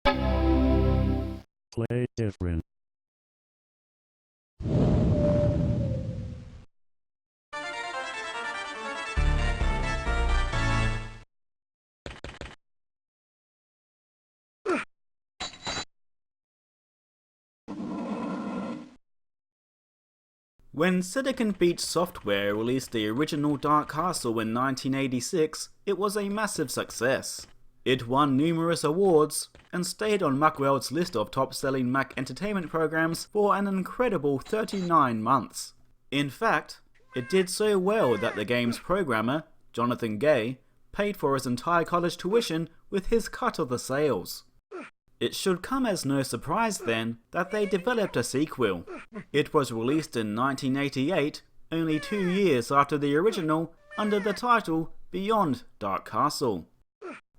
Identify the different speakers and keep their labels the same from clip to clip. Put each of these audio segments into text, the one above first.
Speaker 1: Play different.
Speaker 2: When Silicon Beach Software released the original Dark Castle in 1986, it was a massive success. It won numerous awards, and stayed on Macworld's list of top-selling Mac entertainment programs for an incredible 39 months. In fact, it did so well that the game's programmer, Jonathan Gay, paid for his entire college tuition with his cut of the sales. It should come as no surprise then that they developed a sequel. It was released in 1988, only 2 years after the original, under the title Beyond Dark Castle.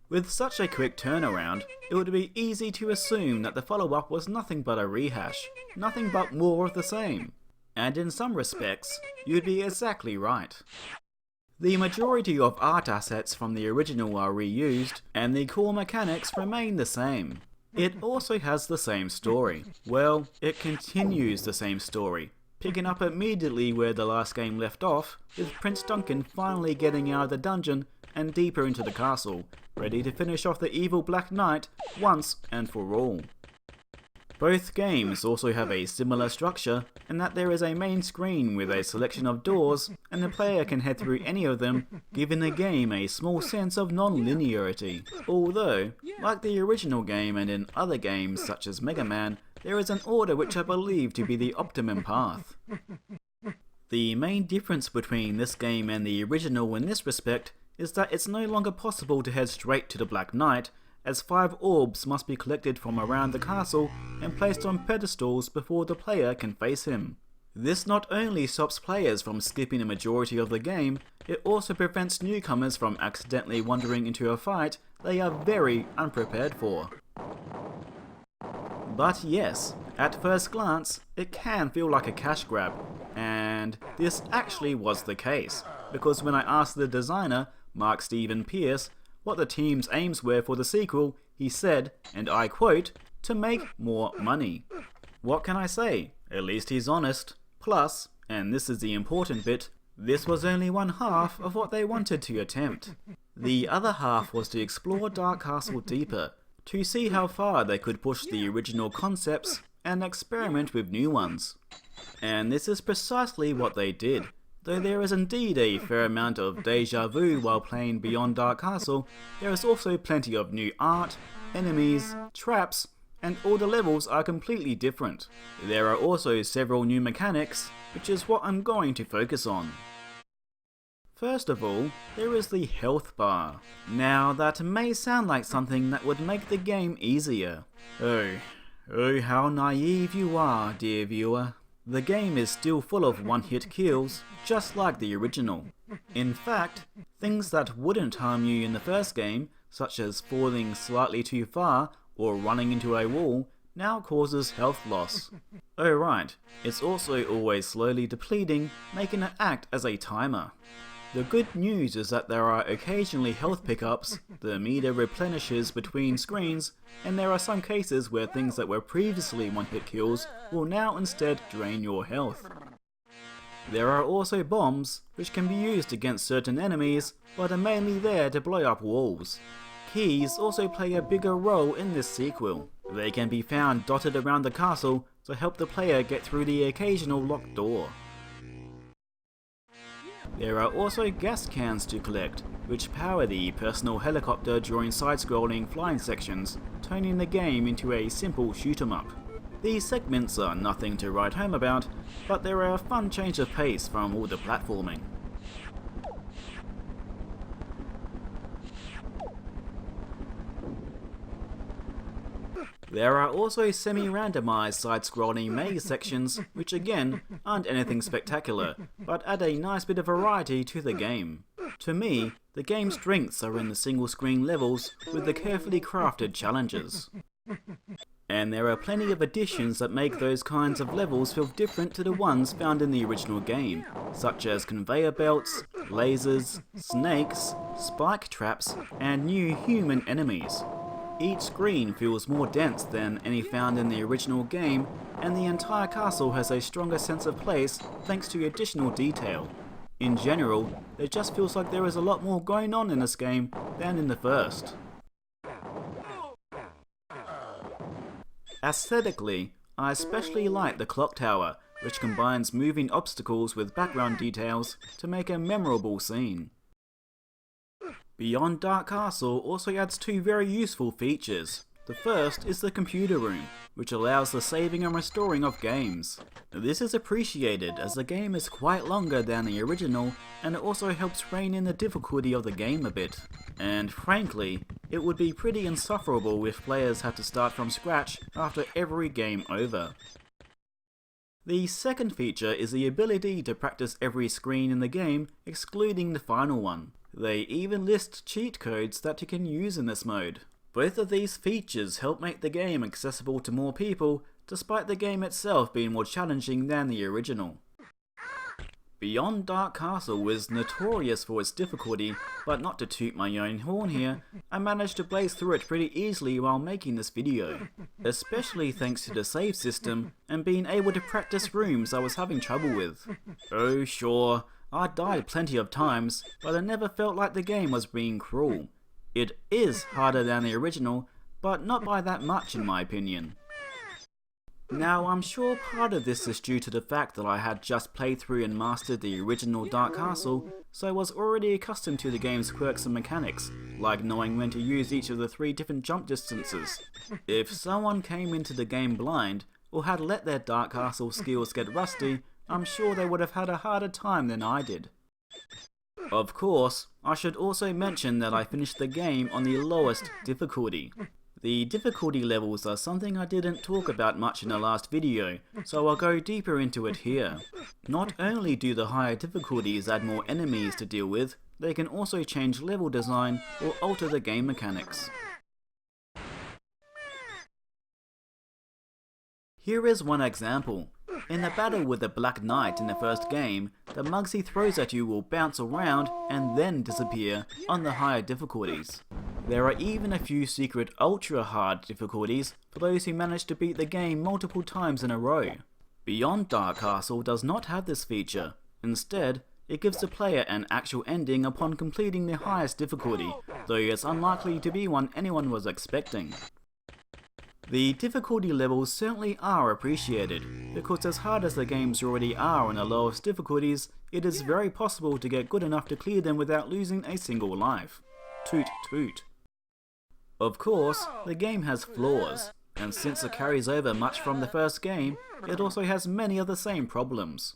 Speaker 2: With such a quick turnaround, it would be easy to assume that the follow-up was nothing but a rehash, nothing but more of the same. And in some respects, you'd be exactly right. The majority of art assets from the original are reused, and the core mechanics remain the same. It also has the same story. Well, it continues the same story, picking up immediately where the last game left off, with Prince Duncan finally getting out of the dungeon and deeper into the castle, ready to finish off the evil Black Knight once and for all. Both games also have a similar structure in that there is a main screen with a selection of doors, and the player can head through any of them, giving the game a small sense of non-linearity. Although, like the original game and in other games such as Mega Man, there is an order which I believe to be the optimum path. The main difference between this game and the original in this respect is that it's no longer possible to head straight to the Black Knight, as 5 orbs must be collected from around the castle and placed on pedestals before the player can face him. This not only stops players from skipping a majority of the game, it also prevents newcomers from accidentally wandering into a fight they are very unprepared for. But yes, at first glance, it can feel like a cash grab, and this actually was the case, because when I asked the designer, Mark Steven Pierce, what the team's aims were for the sequel, he said, and I quote, "to make more money." What can I say? At least he's honest. Plus, and this is the important bit, this was only one half of what they wanted to attempt. The other half was to explore Dark Castle deeper, to see how far they could push the original concepts and experiment with new ones. And this is precisely what they did. Though there is indeed a fair amount of deja vu while playing Beyond Dark Castle, there is also plenty of new art, enemies, traps, and all the levels are completely different. There are also several new mechanics, which is what I'm going to focus on. First of all, there is the health bar. Now that may sound like something that would make the game easier. Oh how naive you are, dear viewer. The game is still full of one-hit kills, just like the original. In fact, things that wouldn't harm you in the first game, such as falling slightly too far or running into a wall, now causes health loss. Oh right, it's also always slowly depleting, making it act as a timer. The good news is that there are occasionally health pickups, the meter replenishes between screens, and there are some cases where things that were previously one-hit kills will now instead drain your health. There are also bombs, which can be used against certain enemies, but are mainly there to blow up walls. Keys also play a bigger role in this sequel. They can be found dotted around the castle to help the player get through the occasional locked door. There are also gas cans to collect, which power the personal helicopter during side-scrolling flying sections, turning the game into a simple shoot-'em-up. These segments are nothing to write home about, but they're a fun change of pace from all the platforming. There are also semi-randomized side-scrolling maze sections, which again aren't anything spectacular, but add a nice bit of variety to the game. To me, the game's strengths are in the single-screen levels with the carefully crafted challenges. And there are plenty of additions that make those kinds of levels feel different to the ones found in the original game, such as conveyor belts, lasers, snakes, spike traps, and new human enemies. Each screen feels more dense than any found in the original game, and the entire castle has a stronger sense of place thanks to additional detail. In general, it just feels like there is a lot more going on in this game than in the first. Aesthetically, I especially like the clock tower, which combines moving obstacles with background details to make a memorable scene. Beyond Dark Castle also adds two very useful features. The first is the computer room, which allows the saving and restoring of games. This is appreciated as the game is quite longer than the original, and it also helps rein in the difficulty of the game a bit. And frankly, it would be pretty insufferable if players had to start from scratch after every game over. The second feature is the ability to practice every screen in the game, excluding the final one. They even list cheat codes that you can use in this mode. Both of these features help make the game accessible to more people, despite the game itself being more challenging than the original. Beyond Dark Castle is notorious for its difficulty, but not to toot my own horn here, I managed to blaze through it pretty easily while making this video. Especially thanks to the save system, and being able to practice rooms I was having trouble with. Oh sure, I died plenty of times, but I never felt like the game was being cruel. It is harder than the original, but not by that much in my opinion. Now I'm sure part of this is due to the fact that I had just played through and mastered the original Dark Castle, so I was already accustomed to the game's quirks and mechanics, like knowing when to use each of the 3 different jump distances. If someone came into the game blind, or had let their Dark Castle skills get rusty, I'm sure they would have had a harder time than I did. Of course, I should also mention that I finished the game on the lowest difficulty. The difficulty levels are something I didn't talk about much in the last video, so I'll go deeper into it here. Not only do the higher difficulties add more enemies to deal with, they can also change level design or alter the game mechanics. Here is one example. In the battle with the Black Knight in the first game, the mugs he throws at you will bounce around and then disappear on the higher difficulties. There are even a few secret ultra hard difficulties for those who manage to beat the game multiple times in a row. Beyond Dark Castle does not have this feature. Instead, it gives the player an actual ending upon completing the highest difficulty, though it's unlikely to be one anyone was expecting. The difficulty levels certainly are appreciated, because as hard as the games already are on the lowest difficulties, it is very possible to get good enough to clear them without losing a single life. Toot toot. Of course, the game has flaws, and since it carries over much from the first game, it also has many of the same problems.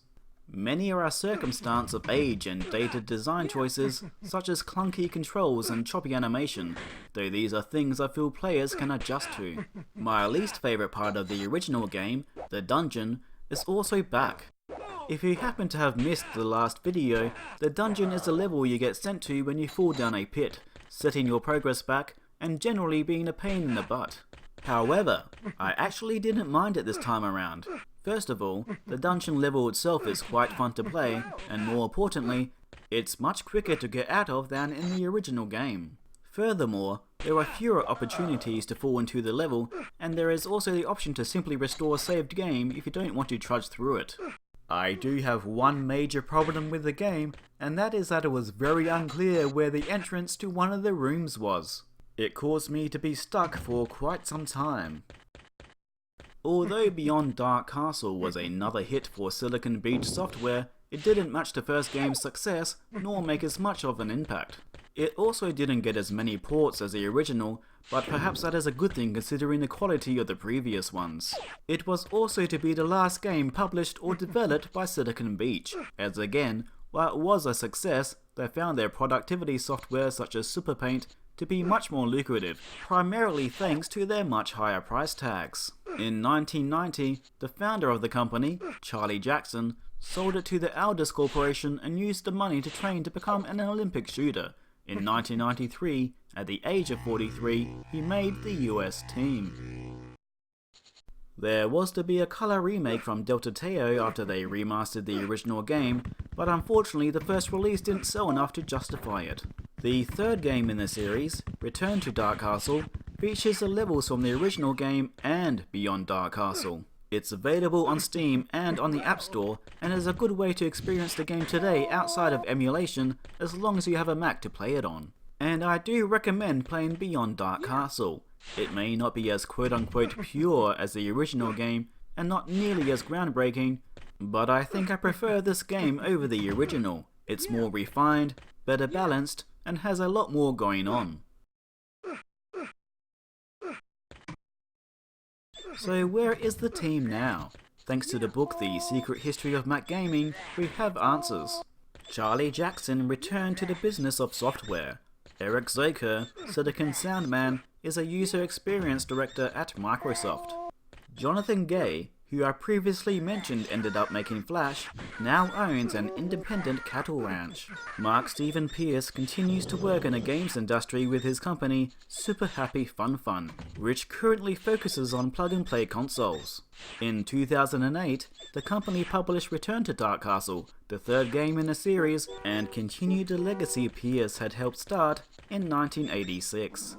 Speaker 2: Many are a circumstance of age and dated design choices, such as clunky controls and choppy animation, though these are things I feel players can adjust to. My least favourite part of the original game, the dungeon, is also back. If you happen to have missed the last video, the dungeon is the level you get sent to when you fall down a pit, setting your progress back, and generally being a pain in the butt. However, I actually didn't mind it this time around. First of all, the dungeon level itself is quite fun to play, and more importantly, it's much quicker to get out of than in the original game. Furthermore, there are fewer opportunities to fall into the level, and there is also the option to simply restore a saved game if you don't want to trudge through it. I do have one major problem with the game, and that is that it was very unclear where the entrance to one of the rooms was. It caused me to be stuck for quite some time. Although Beyond Dark Castle was another hit for Silicon Beach Software, it didn't match the first game's success, nor make as much of an impact. It also didn't get as many ports as the original, but perhaps that is a good thing considering the quality of the previous ones. It was also to be the last game published or developed by Silicon Beach, as again, while it was a success, they found their productivity software such as Superpaint to be much more lucrative, primarily thanks to their much higher price tags. In 1990, the founder of the company, Charlie Jackson, sold it to the Aldous Corporation and used the money to train to become an Olympic shooter. In 1993, at the age of 43, he made the US team. There was to be a colour remake from Delta Teo after they remastered the original game, but unfortunately the first release didn't sell enough to justify it. The third game in the series, Return to Dark Castle, features the levels from the original game and Beyond Dark Castle. It's available on Steam and on the App Store, and is a good way to experience the game today outside of emulation, as long as you have a Mac to play it on. And I do recommend playing Beyond Dark Castle. It may not be as quote-unquote pure as the original game, and not nearly as groundbreaking, but I think I prefer this game over the original. It's more refined, better balanced, and has a lot more going on. So where is the team now? Thanks to the book The Secret History of Mac Gaming, we have answers. Charlie Jackson returned to the business of software. Eric Zoker, Silicon Soundman, is a user experience director at Microsoft. Jonathan Gay, who I previously mentioned ended up making Flash, now owns an independent cattle ranch. Mark Stephen Pierce continues to work in the games industry with his company Super Happy Fun Fun, which currently focuses on plug-and-play consoles. In 2008, the company published Return to Dark Castle, the third game in the series, and continued the legacy Pierce had helped start in 1986.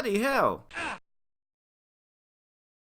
Speaker 2: Bloody hell!